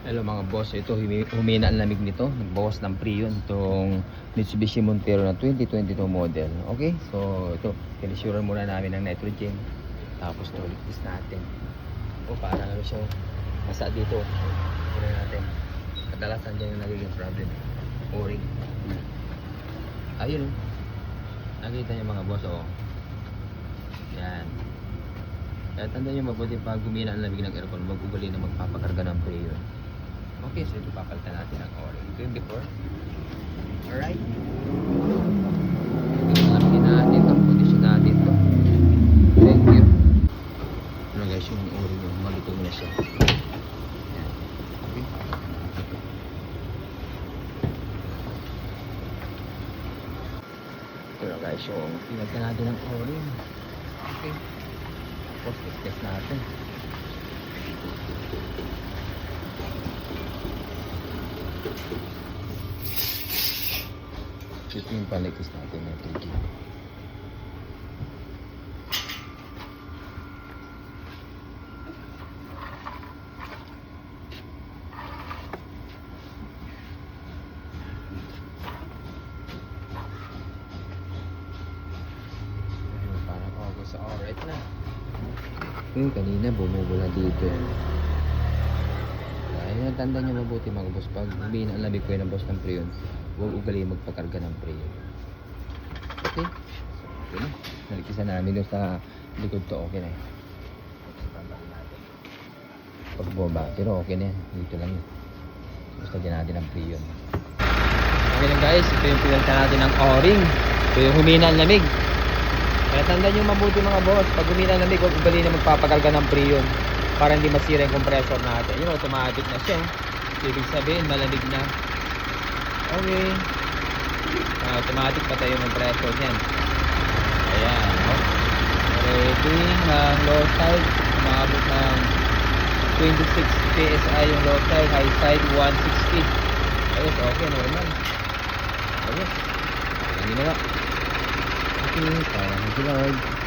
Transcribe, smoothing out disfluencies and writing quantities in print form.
Hello mga boss, ito humina ang lamig nito, nagbawas ng Freon itong Mitsubishi Montero na 2022 model. Okay, so ito, pinisure muna namin ng nitrogen, tapos toilet test natin. O parang ano siya, nasa dito, muna natin. Kadalasan dyan yung nagiging problem, o-ring. Ayun, nakita niyo mga boss, oh. Yan. Kaya tandaan nyo mabuti pag humina ang lamig ng aircon, wag ugali na magpapakarga ng Freon. Okay, so ito papalitan natin ang o-ring. Ito yung before. Alright. Ito natin itong condition natin ito. Thank you. Ano guys, yung o-ring yung malutong na siya. Yan. Okay. Ito na guys, yung pinagtan natin ang o-ring. Okay. Tapos test natin. Ito yung palikis natin na 3G. Parang ako sa alright na. Kanina bumubula dito. Kaya tanda nyo mabuti mga boss. Pag sabihin ang lamig ko yun ang boss ng Freon, huwag ugali magpakarga ng Freon. Okay? Okay na. Nalikisan namin doon sa likod to. Okay na yun. Pag bumaba. Pero okay na yan. Dito lang yun. Basta dyan natin ang Freon. Okay lang guys. Ito yung pinalitan natin ng o-ring. Ito yung humina ang lamig. Kaya tandaan nyo mabuti mga boss. Pag humina ang lamig, huwag ugali na magpapakarga ng Freon para hindi masira yung compressor natin. Yun, automatic na siya. Ibig sabihin, malamig na. Okay. Automatic patay yung compressor niyan. Ayan. Oh. Ready ng low side. Umabot ng 26 PSI yung low side. High side 160. Ayos, okay, normal. Ayos. Hindi na lang. Okay, thank you Lord.